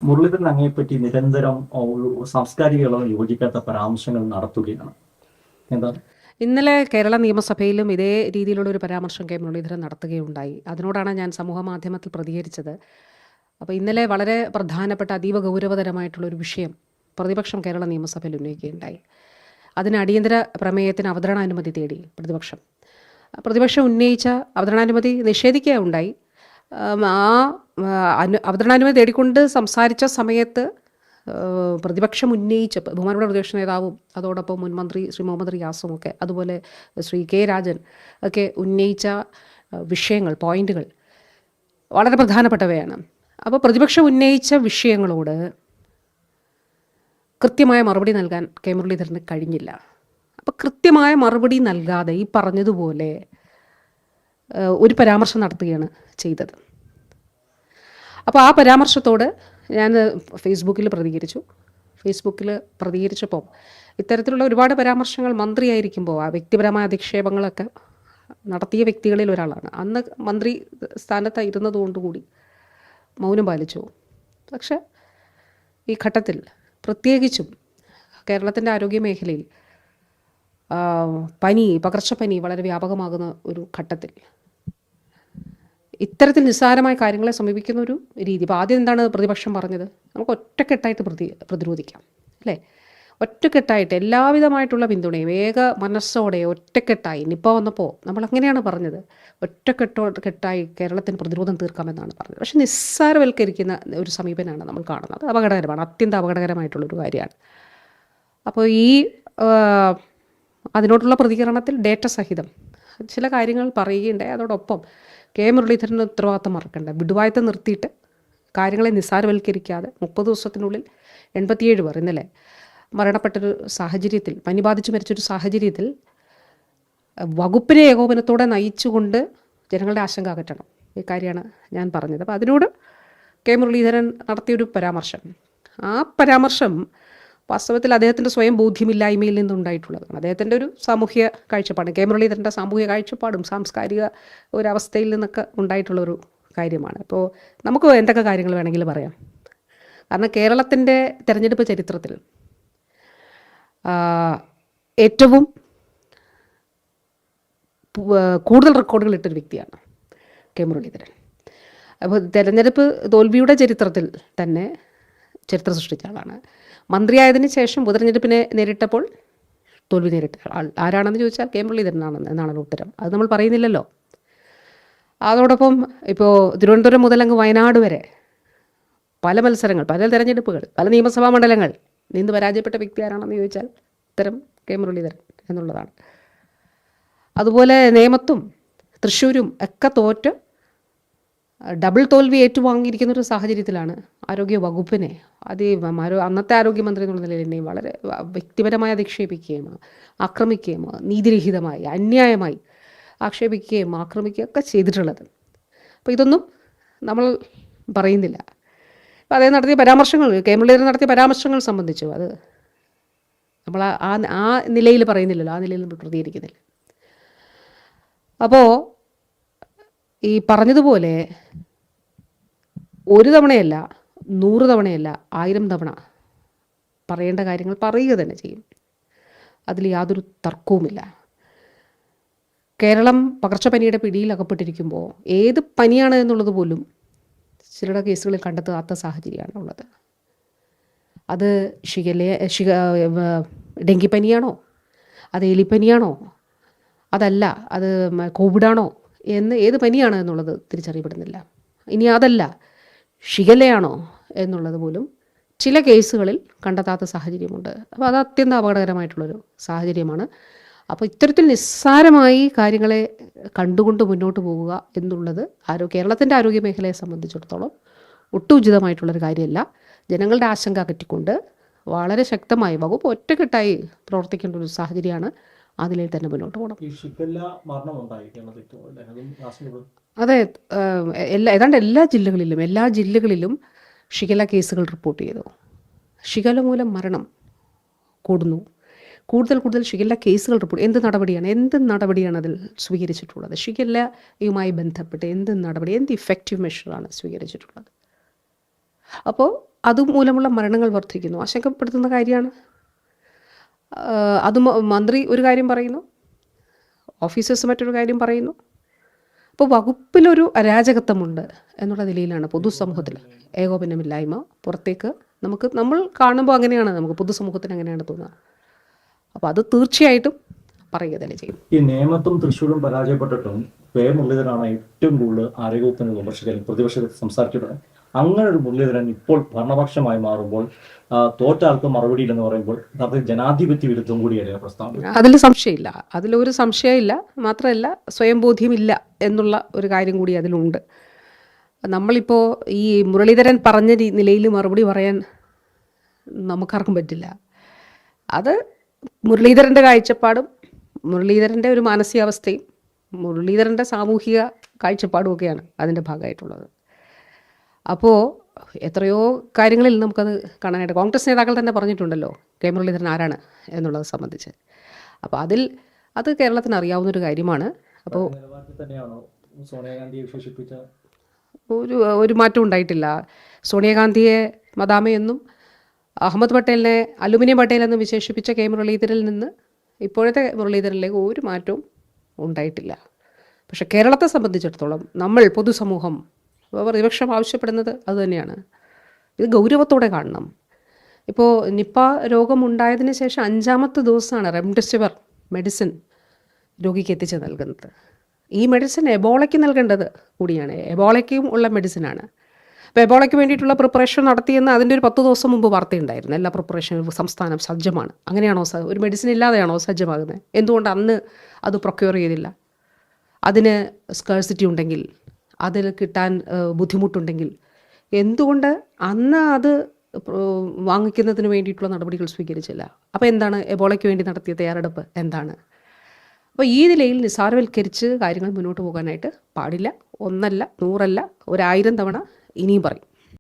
മുരളീധരൻ അങ്ങയെപ്പറ്റി നിരന്തരം സാംസ്കാരിക ഇളവ് യോജിക്കാത്ത പരാമർശങ്ങൾ നടത്തുകയാണ്. എന്താണ്? ഇന്നലെ കേരള നിയമസഭയിലും ഇതേ രീതിയിലുള്ള ഒരു പരാമർശം കെ മുരളീധരൻ നടത്തുകയുണ്ടായി. അതിനോടാണ് ഞാൻ സമൂഹ മാധ്യമത്തിൽ പ്രതികരിച്ചത്. അപ്പോൾ ഇന്നലെ വളരെ പ്രധാനപ്പെട്ട അതീവ ഗൗരവതരമായിട്ടുള്ളൊരു വിഷയം പ്രതിപക്ഷം കേരള നിയമസഭയിൽ ഉന്നയിക്കുകയുണ്ടായി. അതിന് അടിയന്തര പ്രമേയത്തിന് അവതരണാനുമതി തേടി പ്രതിപക്ഷം ഉന്നയിച്ച അവതരണാനുമതി നിഷേധിക്കുകയുണ്ടായി. അവതരണാനുമതി തേടിക്കൊണ്ട് സംസാരിച്ച സമയത്ത് പ്രതിപക്ഷം ഉന്നയിച്ച ബഹുമാനപ്പെട്ട പ്രതിപക്ഷ നേതാവും അതോടൊപ്പം മുൻ മന്ത്രി ശ്രീ മുഹമ്മദ് റിയാസും ഒക്കെ അതുപോലെ ശ്രീ കെ രാജൻ ഒക്കെ ഉന്നയിച്ച വിഷയങ്ങൾ പോയിന്റുകൾ വളരെ പ്രധാനപ്പെട്ടവയാണ്. അപ്പോൾ പ്രതിപക്ഷം ഉന്നയിച്ച വിഷയങ്ങളോട് കൃത്യമായ മറുപടി നൽകാൻ കെ മുരളീധരന് കഴിഞ്ഞില്ല. അപ്പോൾ കൃത്യമായ മറുപടി നൽകാതെ ഈ പറഞ്ഞതുപോലെ ഒരു പരാമർശം നടത്തുകയാണ് ചെയ്തത്. അപ്പോൾ ആ പരാമർശത്തോട് ഞാൻ ഫേസ്ബുക്കിൽ പ്രതികരിച്ചപ്പോൾ ഇത്തരത്തിലുള്ള ഒരുപാട് പരാമർശങ്ങൾ മന്ത്രിയായിരിക്കുമ്പോൾ ആ വ്യക്തിപരമായ അധിക്ഷേപങ്ങളൊക്കെ നടത്തിയ വ്യക്തികളിൽ ഒരാളാണ്. അന്ന് മന്ത്രി സ്ഥാനത്ത് ഇരുന്നതുകൊണ്ടുകൂടി മൗനം പാലിച്ചു. പക്ഷെ ഈ ഘട്ടത്തിൽ പ്രത്യേകിച്ചും കേരളത്തിൻ്റെ ആരോഗ്യ മേഖലയിൽ പകർച്ചപ്പനി വളരെ വ്യാപകമാകുന്ന ഒരു ഘട്ടത്തിൽ ഇത്തരത്തിൽ നിസ്സാരമായ കാര്യങ്ങളെ സമീപിക്കുന്ന ഒരു രീതി. ഇപ്പോൾ ആദ്യം എന്താണ് പ്രതിപക്ഷം പറഞ്ഞത്? നമുക്ക് ഒറ്റക്കെട്ടായിട്ട് പ്രതിരോധിക്കാം, അല്ലേ? ഒറ്റക്കെട്ടായിട്ട് എല്ലാവിധമായിട്ടുള്ള പിന്തുണയും മനസ്സോടെ ഒറ്റക്കെട്ടായി നിപ്പ വന്നപ്പോൾ നമ്മൾ അങ്ങനെയാണ് പറഞ്ഞത്. കെട്ടായി കേരളത്തിന് പ്രതിരോധം തീർക്കാമെന്നാണ് പറഞ്ഞത്. പക്ഷെ നിസ്സാരവൽക്കരിക്കുന്ന ഒരു സമീപനമാണ് നമ്മൾ കാണുന്നത്. അപകടകരമാണ്, അത്യന്തം അപകടകരമായിട്ടുള്ളൊരു കാര്യമാണ്. അപ്പോൾ അതിനോടുള്ള പ്രതികരണത്തിൽ ഡേറ്റ സഹിതം ചില കാര്യങ്ങൾ പറയുകയുണ്ടായി. അതോടൊപ്പം കെ മുരളീധരൻ്റെ ഉത്തരവാദിത്തം മറക്കണ്ട. വിടുവായത്തം നിർത്തിയിട്ട് കാര്യങ്ങളെ നിസ്സാരവൽക്കരിക്കാതെ 30 ദിവസത്തിനുള്ളിൽ 87 പേർ ഇന്നലെ മരണപ്പെട്ടൊരു സാഹചര്യത്തിൽ, പനി ബാധിച്ച് മരിച്ചൊരു സാഹചര്യത്തിൽ വകുപ്പിനെ ഏകോപനത്തോടെ നയിച്ചുകൊണ്ട് ജനങ്ങളുടെ ആശങ്ക അകറ്റണം. ഈ കാര്യമാണ് ഞാൻ പറഞ്ഞത്. അപ്പോൾ അതിനോട് കെ മുരളീധരൻ നടത്തിയൊരു പരാമർശം, ആ പരാമർശം വാസ്തവത്തിൽ അദ്ദേഹത്തിൻ്റെ സ്വയം ബോധ്യമില്ലായ്മയിൽ നിന്നുണ്ടായിട്ടുള്ളതാണ്. അദ്ദേഹത്തിൻ്റെ ഒരു സാമൂഹ്യ കാഴ്ചപ്പാട്, കെ മുരളീധരൻ്റെ സാമൂഹ്യ കാഴ്ചപ്പാടും സാംസ്കാരിക ഒരവസ്ഥയിൽ നിന്നൊക്കെ ഉണ്ടായിട്ടുള്ളൊരു കാര്യമാണ്. ഇപ്പോൾ നമുക്ക് എന്തൊക്കെ കാര്യങ്ങൾ വേണമെങ്കിലും പറയാം. കാരണം കേരളത്തിൻ്റെ തെരഞ്ഞെടുപ്പ് ചരിത്രത്തിൽ ഏറ്റവും കൂടുതൽ റെക്കോർഡുകൾ ഇട്ടൊരു വ്യക്തിയാണ് കെ മുരളീധരൻ. അപ്പോൾ തെരഞ്ഞെടുപ്പ് തോൽവിയുടെ ചരിത്രത്തിൽ തന്നെ ചരിത്രം സൃഷ്ടിച്ച ആളാണ്. മന്ത്രിയായതിന് ശേഷം ഉപതെരഞ്ഞെടുപ്പിനെ നേരിട്ടപ്പോൾ തോൽവി നേരിട്ട ആൾ ആരാണെന്ന് ചോദിച്ചാൽ കെ മുരളീധരനാണെന്ന് എന്നാണ് ഉത്തരം. അത് നമ്മൾ പറയുന്നില്ലല്ലോ. അതോടൊപ്പം ഇപ്പോൾ തിരുവനന്തപുരം മുതൽ അങ്ങ് വയനാട് വരെ പല മത്സരങ്ങൾ, പല തെരഞ്ഞെടുപ്പുകൾ, പല നിയമസഭാ മണ്ഡലങ്ങൾ നിന്ന് പരാജയപ്പെട്ട വ്യക്തി ആരാണെന്ന് ചോദിച്ചാൽ ഉത്തരം കെ മുരളീധരൻ എന്നുള്ളതാണ്. അതുപോലെ നേമത്തും തൃശ്ശൂരും ഒക്കെ തോറ്റ് ഡബിൾ തോൽവി ഏറ്റുവാങ്ങിയിരിക്കുന്ന ഒരു സാഹചര്യത്തിലാണ് ആരോഗ്യ വകുപ്പിനെ അന്നത്തെ ആരോഗ്യമന്ത്രി എന്നുള്ള നിലയിൽ എന്നെയും വളരെ വ്യക്തിപരമായി അധിക്ഷേപിക്കുകയും ആക്രമിക്കുകയും നീതിരഹിതമായി അന്യായമായി ആക്ഷേപിക്കുകയും ആക്രമിക്കുകയൊക്കെ ചെയ്തിട്ടുള്ളത്. അപ്പോൾ ഇതൊന്നും നമ്മൾ പറയുന്നില്ല. അപ്പോൾ അദ്ദേഹം നടത്തിയ പരാമർശങ്ങൾ, കെ മുരളീധരൻ നടത്തിയ പരാമർശങ്ങൾ സംബന്ധിച്ചു അത് നമ്മൾ ആ നിലയിൽ പറയുന്നില്ലല്ലോ, ആ നിലയിൽ നമ്മൾ പ്രതികരിക്കുന്നില്ല. അപ്പോൾ ഈ പറഞ്ഞതുപോലെ ഒരു തവണയല്ല, 100 തവണയല്ല, 1000 തവണ പറയേണ്ട കാര്യങ്ങൾ പറയുക തന്നെ ചെയ്യും. അതിൽ യാതൊരു തർക്കവുമില്ല. കേരളം പകർച്ചപ്പനിയുടെ പിടിയിൽ അകപ്പെട്ടിരിക്കുമ്പോൾ ഏത് പനിയാണ് എന്നുള്ളത് പോലും ചിലരുടെ കേസുകളിൽ കണ്ടെത്താത്ത സാഹചര്യമാണ് ഉള്ളത്. അത് ഡെങ്കിപ്പനിയാണോ, അത് എലിപ്പനിയാണോ, അതല്ല അത് കോവിഡാണോ എന്ന് ഏത് പനിയാണ് എന്നുള്ളത് തിരിച്ചറിയപ്പെടുന്നില്ല. ഇനി അതല്ല ഷിഗല്ലയാണോ എന്നുള്ളത് പോലും ചില കേസുകളിൽ കണ്ടെത്താത്ത സാഹചര്യമുണ്ട്. അപ്പോൾ അത് അത്യന്തം അപകടകരമായിട്ടുള്ളൊരു സാഹചര്യമാണ്. അപ്പോൾ ഇത്തരത്തിൽ നിസ്സാരമായി കാര്യങ്ങളെ കണ്ടുകൊണ്ട് മുന്നോട്ട് പോവുക എന്നുള്ളത് കേരളത്തിൻ്റെ ആരോഗ്യ മേഖലയെ സംബന്ധിച്ചിടത്തോളം ഒട്ടും ഉചിതമായിട്ടുള്ളൊരു കാര്യമല്ല. ജനങ്ങളുടെ ആശങ്ക അകറ്റിക്കൊണ്ട് വളരെ ശക്തമായി വകുപ്പ് ഒറ്റക്കെട്ടായി പ്രവർത്തിക്കേണ്ട ഒരു സാഹചര്യമാണ്. അതിലേ തന്നെ മുന്നോട്ട് പോകണം. അതെ, ഏതാണ്ട് എല്ലാ ജില്ലകളിലും ഷിഗല്ല കേസുകൾ റിപ്പോർട്ട് ചെയ്തു. ഷിഗല്ല മൂലം മരണം കൂടുന്നു. കൂടുതൽ ഷിഗല്ല കേസുകൾ റിപ്പോർട്ട്. എന്ത് നടപടിയാണ് അതിൽ സ്വീകരിച്ചിട്ടുള്ളത്? ഷിഗല്ലയുമായി ബന്ധപ്പെട്ട് എന്ത് ഇഫക്റ്റീവ് മെഷറാണ് സ്വീകരിച്ചിട്ടുള്ളത്? അപ്പോൾ അതുമൂലമുള്ള മരണങ്ങൾ വർദ്ധിക്കുന്നു. ആശങ്കപ്പെടുത്തുന്ന കാര്യമാണ്. അത് മന്ത്രി ഒരു കാര്യം പറയുന്നു, ഓഫീസേഴ്സ് മറ്റൊരു കാര്യം പറയുന്നു. അപ്പോൾ വകുപ്പിലൊരു അരാജകത്വമുണ്ട് എന്നുള്ള നിലയിലാണ് പൊതുസമൂഹത്തിൽ ഏകോപനമില്ലായ്മ പുറത്തേക്ക് നമ്മൾ കാണുമ്പോൾ അങ്ങനെയാണ്, നമുക്ക് പൊതുസമൂഹത്തിന് അങ്ങനെയാണ് തോന്നുക. അപ്പോൾ അത് തീർച്ചയായിട്ടും പറയുക തന്നെ ചെയ്യും. ഈ നേമത്തും തൃശ്ശൂരും പരാജയപ്പെട്ടിട്ടും കെ മുരളീധരനാണ് ഏറ്റവും കൂടുതൽ ആരോഗ്യത്തിന് വിമർശിക്കലും പ്രതിപക്ഷത്തിൽ സംസാരിച്ചിട്ടുണ്ട്. അങ്ങനെ ഒരു മുരളീധരൻ ഇപ്പോൾ ഭരണപക്ഷമായി മാറുമ്പോൾ തോറ്റ ആൾക്ക് മറുപടിയില്ലെന്ന് പറയുമ്പോൾ യഥാർത്ഥത്തിൽ ജനാധിപത്യ വിരുദ്ധം കൂടിയാണ് പ്രസ്താവന. അതിൽ സംശയമില്ല, അതിലൊരു സംശയമില്ല. മാത്രമല്ല സ്വയം ബോധ്യമില്ല എന്നുള്ള ഒരു കാര്യം കൂടി അതിലുണ്ട്. നമ്മളിപ്പോൾ ഈ മുരളീധരൻ പറഞ്ഞ നിലയിൽ മറുപടി പറയാൻ നമുക്കാർക്കും പറ്റില്ല. അത് മുരളീധരൻ്റെ കാഴ്ചപ്പാടും മുരളീധരൻ്റെ ഒരു മാനസികാവസ്ഥയും മുരളീധരൻ്റെ സാമൂഹിക കാഴ്ചപ്പാടും ഒക്കെയാണ് അതിൻ്റെ ഭാഗമായിട്ടുള്ളത്. അപ്പോൾ എത്രയോ കാര്യങ്ങളിൽ നമുക്കത് കാണാനായിട്ട് കോൺഗ്രസ് നേതാക്കൾ തന്നെ പറഞ്ഞിട്ടുണ്ടല്ലോ കെ മുരളീധരൻ ആരാണ് എന്നുള്ളത് സംബന്ധിച്ച്. അപ്പോൾ അത് കേരളത്തിന് അറിയാവുന്നൊരു കാര്യമാണ്. അപ്പോൾ സോണിയാഗാന്ധിയെ വിശേഷിപ്പിച്ച ഒരു മാറ്റം ഉണ്ടായിട്ടില്ല. സോണിയാഗാന്ധിയെ മദാമയെന്നും അഹമ്മദ് പട്ടേലിനെ അലുമിനിയം പട്ടേൽ എന്ന് വിശേഷിപ്പിച്ച കെ മുരളീധരനിൽ നിന്ന് ഇപ്പോഴത്തെ മുരളീധരനിലേക്ക് ഒരു മാറ്റവും ഉണ്ടായിട്ടില്ല. പക്ഷെ കേരളത്തെ സംബന്ധിച്ചിടത്തോളം നമ്മൾ പൊതുസമൂഹം പ്രതിപക്ഷം ആവശ്യപ്പെടുന്നത് അതുതന്നെയാണ്. ഇത് ഗൗരവത്തോടെ കാണണം. ഇപ്പോൾ നിപ്പ രോഗമുണ്ടായതിന് ശേഷം 5-ാമത്തെ ദിവസമാണ് റെംഡെസിവിർ മെഡിസിൻ രോഗിക്ക് എത്തിച്ച് നൽകുന്നത്. ഈ മെഡിസിൻ എബോളയ്ക്ക് നൽകേണ്ടത് കൂടിയാണ്, എബോളയ്ക്കും ഉള്ള മെഡിസിനാണ്. അപ്പോൾ എബോളയ്ക്ക് വേണ്ടിയിട്ടുള്ള പ്രിപ്പറേഷൻ നടത്തിയെന്ന് അതിൻ്റെ ഒരു 10 ദിവസം മുമ്പ് വാർത്തയുണ്ടായിരുന്നു. എല്ലാ പ്രിപ്പറേഷനും സംസ്ഥാനം സജ്ജമാണ്. അങ്ങനെയാണോ ഒരു മെഡിസിൻ ഇല്ലാതെയാണോ സജ്ജമാകുന്നത്? എന്തുകൊണ്ട് അന്ന് അത് പ്രൊക്യൂർ ചെയ്തില്ല? അതിന് സ്കേഴ്സിറ്റി ഉണ്ടെങ്കിൽ, അതിൽ കിട്ടാൻ ബുദ്ധിമുട്ടുണ്ടെങ്കിൽ എന്തുകൊണ്ട് അന്ന് അത് വാങ്ങിക്കുന്നതിന് വേണ്ടിയിട്ടുള്ള നടപടികൾ സ്വീകരിച്ചില്ല? അപ്പോൾ എന്താണ് എബോളയ്ക്ക് വേണ്ടി നടത്തിയ തയ്യാറെടുപ്പ് എന്താണ്? അപ്പോൾ ഈ നിലയിൽ നിസ്സാരവൽക്കരിച്ച് കാര്യങ്ങൾ മുന്നോട്ട് പോകാനായിട്ട് പാടില്ല. 1 അല്ല 100 അല്ല 1000 തവണ ഇനിയും പറയും.